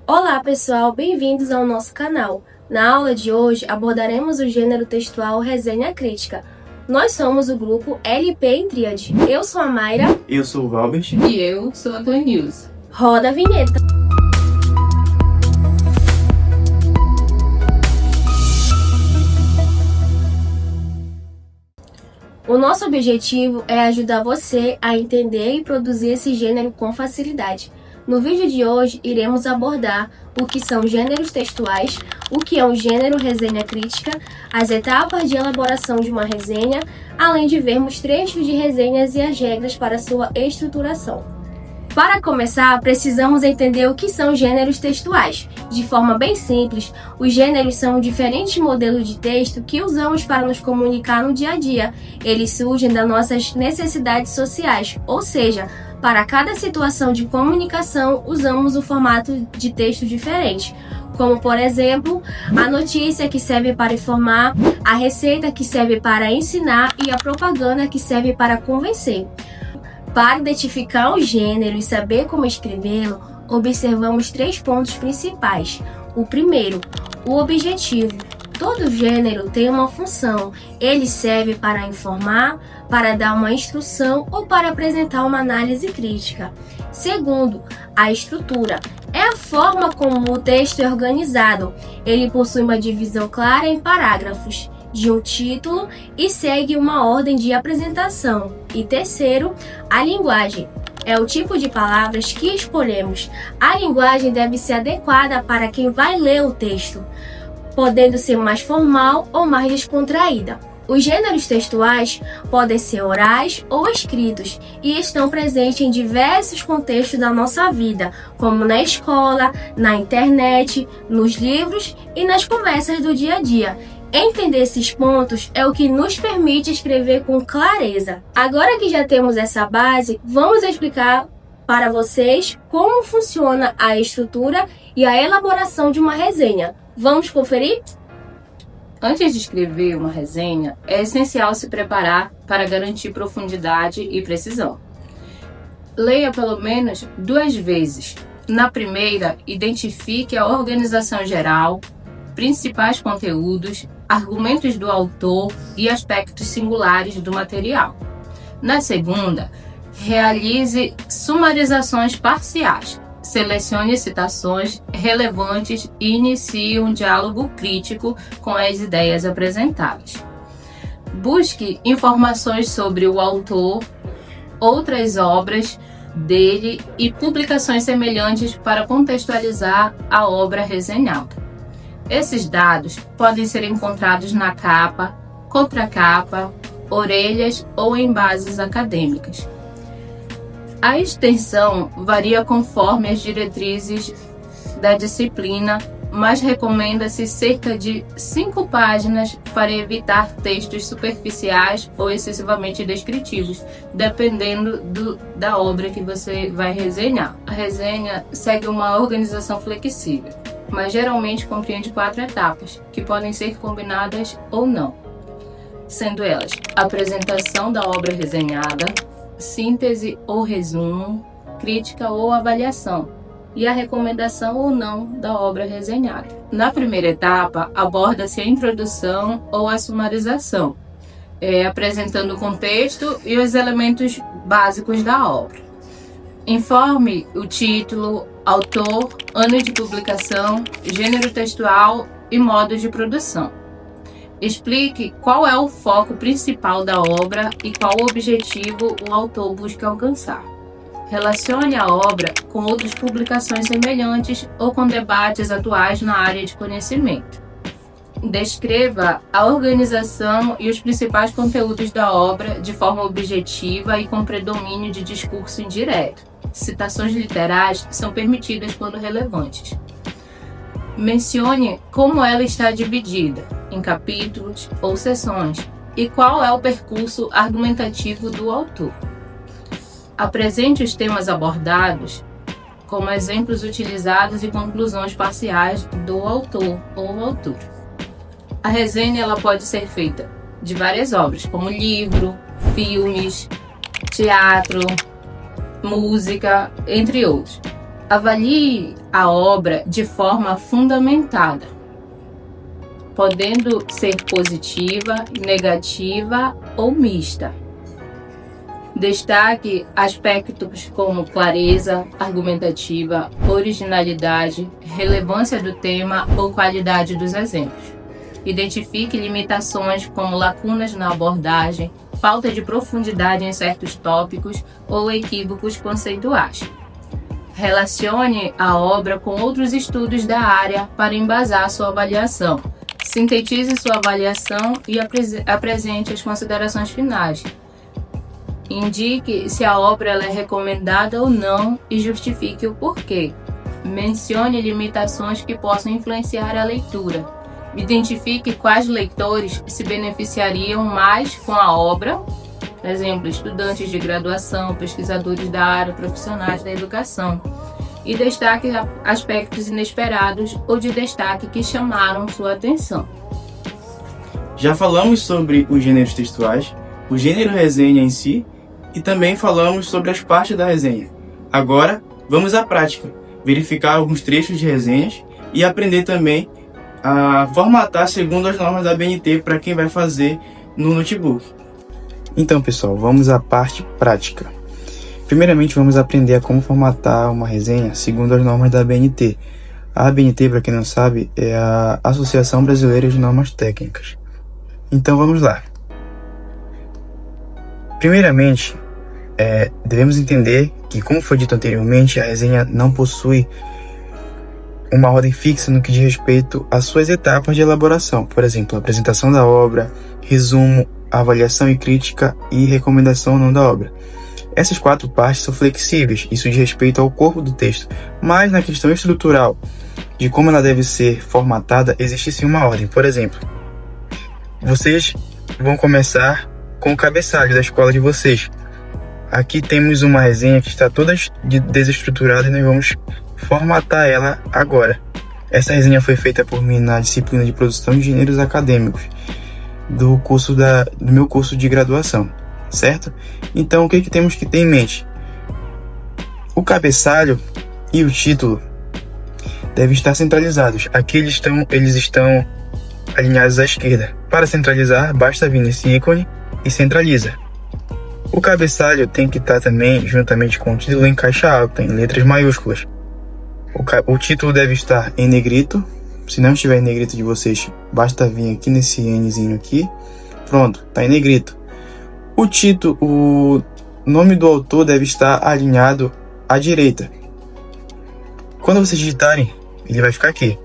Olá pessoal, bem-vindos ao nosso canal. Na aula de hoje abordaremos o gênero textual resenha crítica. Nós somos o grupo LP em Tríade. Eu sou a Mayra. Eu sou o Valbert. E eu sou a Glenilza. Roda a vinheta. O nosso objetivo é ajudar você a entender e produzir esse gênero com facilidade. No vídeo de hoje, iremos abordar o que são gêneros textuais, o que é um gênero resenha crítica, as etapas de elaboração de uma resenha, além de vermos trechos de resenhas e as regras para sua estruturação. Para começar, precisamos entender o que são gêneros textuais. De forma bem simples, os gêneros são diferentes modelos de texto que usamos para nos comunicar no dia a dia. Eles surgem das nossas necessidades sociais, ou seja, para cada situação de comunicação, usamos um formato de texto diferente, como, por exemplo, a notícia que serve para informar, a receita que serve para ensinar e a propaganda que serve para convencer. Para identificar o gênero e saber como escrevê-lo, observamos 3 pontos principais. O primeiro, o objetivo. Todo gênero tem uma função. Ele serve para informar, para dar uma instrução ou para apresentar uma análise crítica. Segundo, a estrutura. É a forma como o texto é organizado. Ele possui uma divisão clara em parágrafos de um título e segue uma ordem de apresentação. E terceiro, a linguagem. É o tipo de palavras que escolhemos. A linguagem deve ser adequada para quem vai ler o texto, podendo ser mais formal ou mais descontraída. Os gêneros textuais podem ser orais ou escritos e estão presentes em diversos contextos da nossa vida, como na escola, na internet, nos livros e nas conversas do dia a dia. Entender esses pontos é o que nos permite escrever com clareza. Agora que já temos essa base, vamos explicar para vocês como funciona a estrutura e a elaboração de uma resenha. Vamos conferir? Antes de escrever uma resenha, é essencial se preparar para garantir profundidade e precisão. Leia pelo menos 2 vezes. Na primeira, identifique a organização geral, principais conteúdos, argumentos do autor e aspectos singulares do material. Na segunda, realize sumarizações parciais. Selecione citações relevantes e inicie um diálogo crítico com as ideias apresentadas. Busque informações sobre o autor, outras obras dele e publicações semelhantes para contextualizar a obra resenhada. Esses dados podem ser encontrados na capa, contracapa, orelhas ou em bases acadêmicas. A extensão varia conforme as diretrizes da disciplina, mas recomenda-se cerca de 5 páginas para evitar textos superficiais ou excessivamente descritivos, dependendo da obra que você vai resenhar. A resenha segue uma organização flexível, mas geralmente compreende 4 etapas, que podem ser combinadas ou não, sendo elas: apresentação da obra resenhada, síntese ou resumo, crítica ou avaliação, e a recomendação ou não da obra resenhada. Na primeira etapa, aborda-se a introdução ou a sumarização, apresentando o contexto e os elementos básicos da obra. Informe o título, autor, ano de publicação, gênero textual e modo de produção. Explique qual é o foco principal da obra e qual objetivo o autor busca alcançar. Relacione a obra com outras publicações semelhantes ou com debates atuais na área de conhecimento. Descreva a organização e os principais conteúdos da obra de forma objetiva e com predomínio de discurso indireto. Citações literais são permitidas quando relevantes. Mencione como ela está dividida, em capítulos ou seções, e qual é o percurso argumentativo do autor. Apresente os temas abordados como exemplos utilizados e conclusões parciais do autor ou autora. A resenha ela pode ser feita de várias obras, como livro, filmes, teatro, música, entre outros. Avalie a obra de forma fundamentada, podendo ser positiva, negativa ou mista. Destaque aspectos como clareza argumentativa, originalidade, relevância do tema ou qualidade dos exemplos. Identifique limitações como lacunas na abordagem, falta de profundidade em certos tópicos ou equívocos conceituais. Relacione a obra com outros estudos da área para embasar sua avaliação. Sintetize sua avaliação e apresente as considerações finais. Indique se a obra é recomendada ou não e justifique o porquê. Mencione limitações que possam influenciar a leitura. Identifique quais leitores se beneficiariam mais com a obra, por exemplo, estudantes de graduação, pesquisadores da área, profissionais da educação. E destaque aspectos inesperados ou de destaque que chamaram sua atenção. Já falamos sobre os gêneros textuais, o gênero resenha em si, e também falamos sobre as partes da resenha. Agora, vamos à prática, verificar alguns trechos de resenhas e aprender também a formatar segundo as normas da BNT para quem vai fazer no notebook. Então, pessoal, vamos à parte prática. Primeiramente, vamos aprender a como formatar uma resenha segundo as normas da ABNT. A ABNT, para quem não sabe, é a Associação Brasileira de Normas Técnicas. Então, vamos lá. Primeiramente, devemos entender que, como foi dito anteriormente, a resenha não possui uma ordem fixa no que diz respeito às suas etapas de elaboração. Por exemplo, a apresentação da obra, resumo, avaliação e crítica e recomendação ou não da obra. Essas 4 partes são flexíveis, isso diz respeito ao corpo do texto, mas na questão estrutural, de como ela deve ser formatada, existe sim uma ordem. Por exemplo, vocês vão começar com o cabeçalho da escola de vocês. Aqui temos uma resenha que está toda desestruturada e nós vamos formatar ela agora. Essa resenha foi feita por mim na disciplina de produção de gêneros acadêmicos do meu curso de graduação, certo? Então, o que temos que ter em mente? O cabeçalho e o título devem estar centralizados. Aqui eles estão alinhados à esquerda. Para centralizar, basta vir nesse ícone e centraliza. O cabeçalho tem que estar também juntamente com o título em caixa alta, em letras maiúsculas. O título deve estar em negrito. Se não estiver em negrito de vocês, basta vir aqui nesse Nzinho aqui. Pronto, está em negrito. O nome do autor deve estar alinhado à direita. Quando vocês digitarem, ele vai ficar aqui.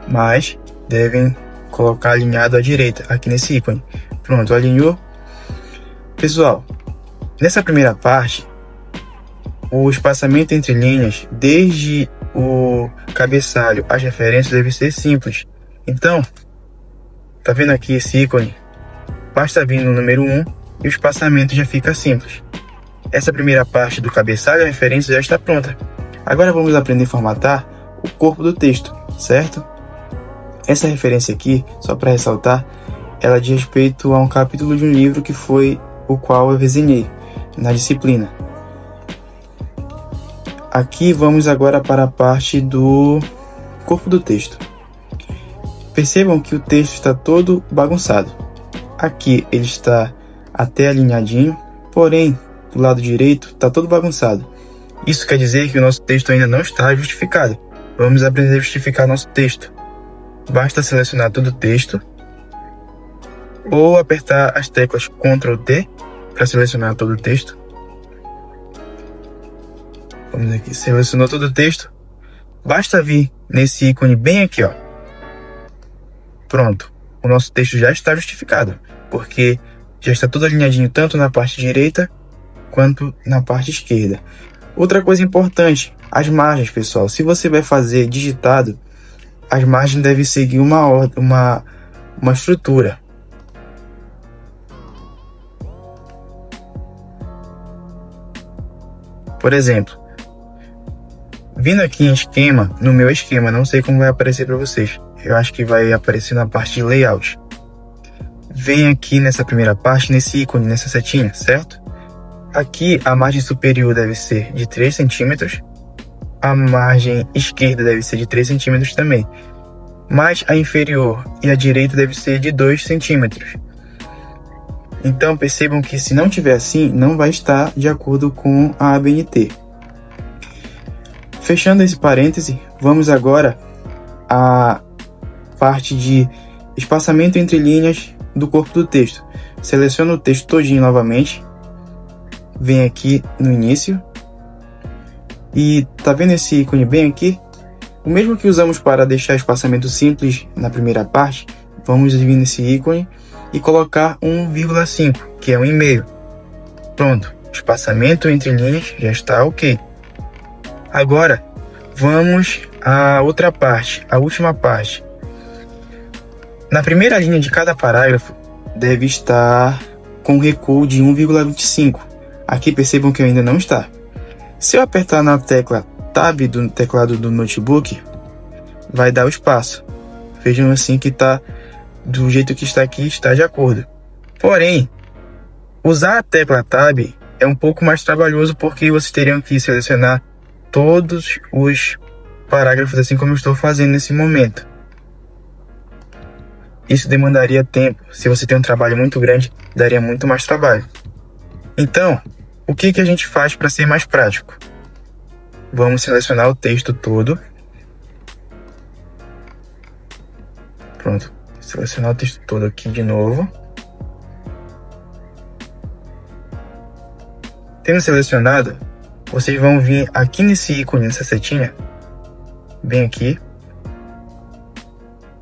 Mas devem colocar alinhado à direita, aqui nesse ícone. Pronto, alinhou. Pessoal, nessa primeira parte, o espaçamento entre linhas, desde o cabeçalho às referências, deve ser simples. Então, tá vendo aqui esse ícone? Basta vir no número 1 e o espaçamento já fica simples. Essa primeira parte do cabeçalho, a referência já está pronta. Agora vamos aprender a formatar o corpo do texto, certo? Essa referência aqui, só para ressaltar, ela diz respeito a um capítulo de um livro que foi o qual eu resenhei na disciplina. Aqui vamos agora para a parte do corpo do texto. Percebam que o texto está todo bagunçado. Aqui ele está até alinhadinho, porém do lado direito está todo bagunçado. Isso quer dizer que o nosso texto ainda não está justificado. Vamos aprender a justificar nosso texto. Basta selecionar todo o texto ou apertar as teclas Ctrl D para selecionar todo o texto. Vamos aqui, selecionou todo o texto. Basta vir nesse ícone bem aqui, ó. Pronto, o nosso texto já está justificado, porque já está todo alinhadinho tanto na parte direita quanto na parte esquerda. Outra coisa importante, as margens, pessoal. Se você vai fazer digitado, as margens devem seguir uma estrutura. Por exemplo, vindo aqui em esquema, no meu esquema, não sei como vai aparecer para vocês. Eu acho que vai aparecer na parte de layout. Vem aqui nessa primeira parte, nesse ícone, nessa setinha, certo? Aqui a margem superior deve ser de 3 centímetros a margem esquerda deve ser de 3 centímetros também, mas a inferior e a direita deve ser de 2 centímetros. Então percebam que se não tiver assim, não vai estar de acordo com a ABNT. Fechando esse parêntese, vamos agora à parte de espaçamento entre linhas do corpo do texto. Seleciona o texto todinho novamente, vem aqui no início e tá vendo esse ícone bem aqui? O mesmo que usamos para deixar espaçamento simples na primeira parte, vamos vir nesse ícone e colocar 1,5, que é 1,5. Pronto, espaçamento entre linhas já está ok. Agora, vamos à outra parte, a última parte. Na primeira linha de cada parágrafo, deve estar com recuo de 1,25. Aqui percebam que ainda não está. Se eu apertar na tecla Tab do teclado do notebook, vai dar o espaço. Vejam assim que está do jeito que está aqui, está de acordo. Porém, usar a tecla Tab é um pouco mais trabalhoso porque vocês teriam que selecionar todos os parágrafos assim como eu estou fazendo nesse momento. Isso demandaria tempo. Se você tem um trabalho muito grande, daria muito mais trabalho. Então, o que a gente faz para ser mais prático? Vamos selecionar o texto todo. Pronto. Selecionar o texto todo aqui de novo. Tendo selecionado, vocês vão vir aqui nesse ícone, nessa setinha. Bem aqui.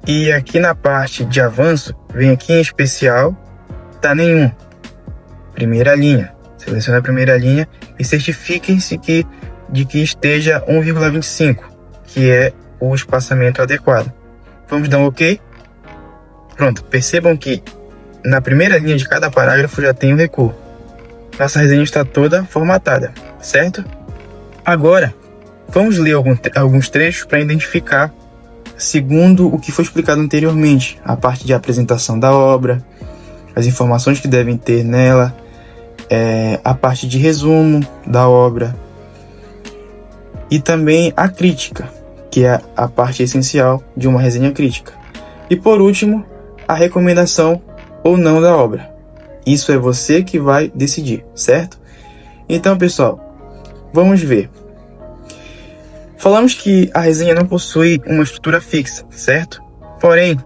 E aqui na parte de avanço, vem aqui em especial, tá nenhum. Primeira linha. Selecione a primeira linha e certifiquem-se de que esteja 1,25, que é o espaçamento adequado. Vamos dar um OK? Pronto, percebam que na primeira linha de cada parágrafo já tem o recuo. Nossa resenha está toda formatada, certo? Agora, vamos ler alguns trechos para identificar, segundo o que foi explicado anteriormente, a parte de apresentação da obra, as informações que devem ter nela, a parte de resumo da obra e também a crítica, que é a parte essencial de uma resenha crítica. E por último, a recomendação ou não da obra. Isso é você que vai decidir, certo? Então, pessoal, vamos ver. Falamos que a resenha não possui uma estrutura fixa, certo? Porém,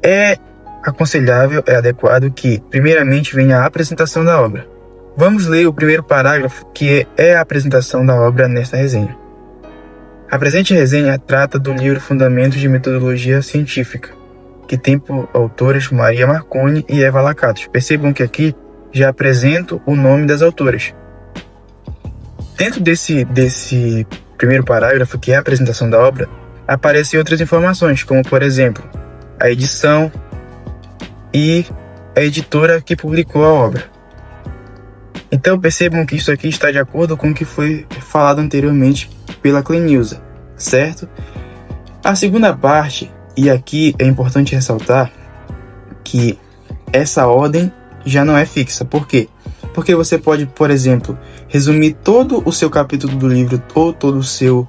é aconselhável, é adequado que, primeiramente, venha a apresentação da obra. Vamos ler o primeiro parágrafo, que é a apresentação da obra nesta resenha. A presente resenha trata do livro Fundamentos de Metodologia Científica, que tem por autoras Maria Marconi e Eva Lakatos. Percebam que aqui já apresento o nome das autoras. Dentro desse primeiro parágrafo, que é a apresentação da obra, aparecem outras informações, como, por exemplo, a edição e a editora que publicou a obra. Então percebam que isso aqui está de acordo com o que foi falado anteriormente pela Clenilza, certo? A segunda parte, e aqui é importante ressaltar que essa ordem já não é fixa. Por quê? Porque você pode, por exemplo, resumir todo o seu capítulo do livro, ou todo o seu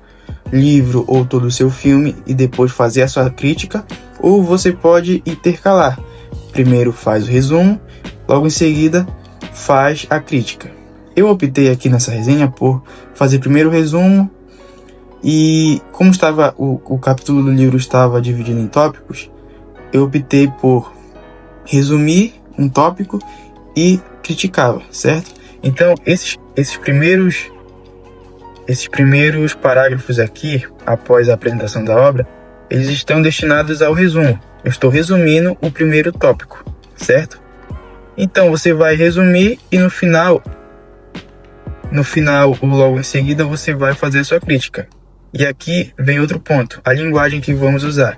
livro, ou todo o seu filme, e depois fazer a sua crítica, ou você pode intercalar. Primeiro faz o resumo, logo em seguida faz a crítica. Eu optei aqui nessa resenha por fazer primeiro o resumo, e como estava o capítulo do livro estava dividido em tópicos, eu optei por resumir um tópico e criticava, certo? Então esses primeiros parágrafos aqui, após a apresentação da obra, eles estão destinados ao resumo. Eu estou resumindo o primeiro tópico, certo? Então você vai resumir e no final ou logo em seguida você vai fazer a sua crítica. E aqui vem outro ponto, a linguagem que vamos usar.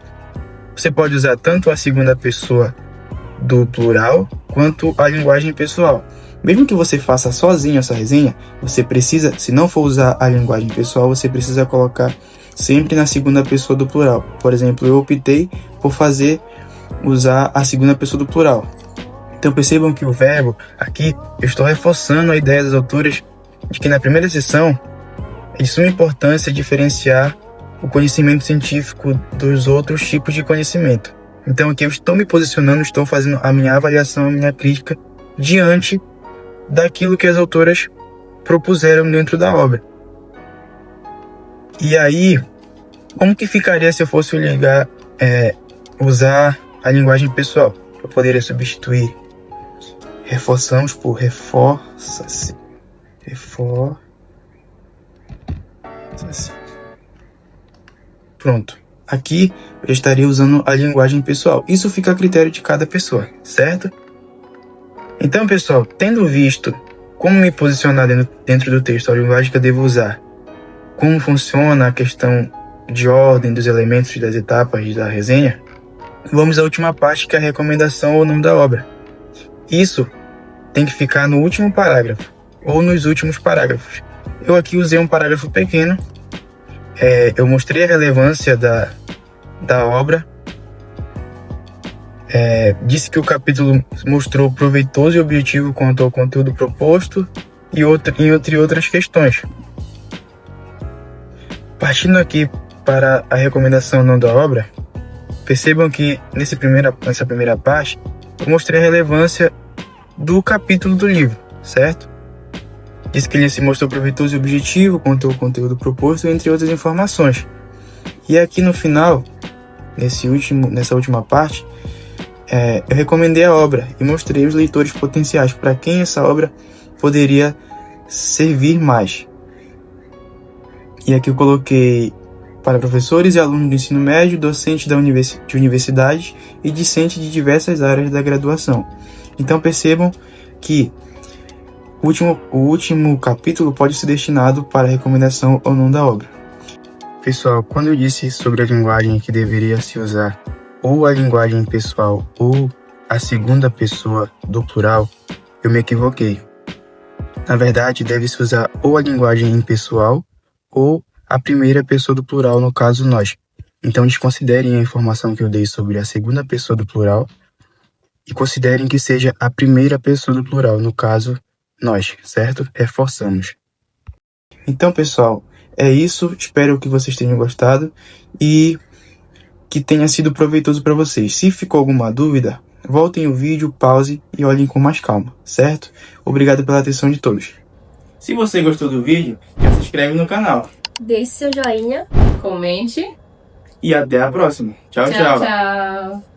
Você pode usar tanto a segunda pessoa do plural quanto a linguagem pessoal. Mesmo que você faça sozinho essa resenha, você precisa, se não for usar a linguagem pessoal, você precisa colocar sempre na segunda pessoa do plural. Por exemplo, eu optei por usar a segunda pessoa do plural. Então percebam que o verbo aqui, eu estou reforçando a ideia das autoras de que na primeira seção É de suma importância diferenciar o conhecimento científico dos outros tipos de conhecimento. Então aqui eu estou me posicionando, estou fazendo a minha avaliação, a minha crítica diante daquilo que as autoras propuseram dentro da obra. E aí, como que ficaria se eu fosse usar a linguagem pessoal? Eu poderia substituir reforçamos por reforça-se. Reforça-se. Pronto. Aqui eu estaria usando a linguagem pessoal. Isso fica a critério de cada pessoa, certo? Então, pessoal, tendo visto como me posicionar dentro do texto, a linguagem que eu devo usar, como funciona a questão de ordem dos elementos das etapas da resenha, vamos à última parte, que é a recomendação ou não da obra. Isso tem que ficar no último parágrafo, ou nos últimos parágrafos. Eu aqui usei um parágrafo pequeno, eu mostrei a relevância da obra, disse que o capítulo mostrou proveitoso e objetivo quanto ao conteúdo proposto e entre outras questões. Partindo aqui para a recomendação não da obra, percebam que nessa primeira parte eu mostrei a relevância do capítulo do livro, certo? Diz que ele se mostrou proveitoso e objetivo quanto ao conteúdo proposto, entre outras informações. E aqui no final, nessa última parte, eu recomendei a obra e mostrei os leitores potenciais para quem essa obra poderia servir mais. E aqui eu coloquei para professores e alunos do ensino médio, docentes de universidades e discentes de diversas áreas da graduação. Então percebam que o último capítulo pode ser destinado para a recomendação ou não da obra. Pessoal, quando eu disse sobre a linguagem que deveria se usar ou a linguagem pessoal ou a segunda pessoa do plural, eu me equivoquei. Na verdade, deve-se usar ou a linguagem impessoal ou a primeira pessoa do plural, no caso nós. Então desconsiderem a informação que eu dei sobre a segunda pessoa do plural e considerem que seja a primeira pessoa do plural, no caso nós, certo? Reforçamos. Então, pessoal, é isso. Espero que vocês tenham gostado e que tenha sido proveitoso para vocês. Se ficou alguma dúvida, voltem o vídeo, pause e olhem com mais calma, certo? Obrigado pela atenção de todos. Se você gostou do vídeo, já se inscreve no canal. Deixe seu joinha. Comente. E até a próxima. Tchau, tchau. Tchau.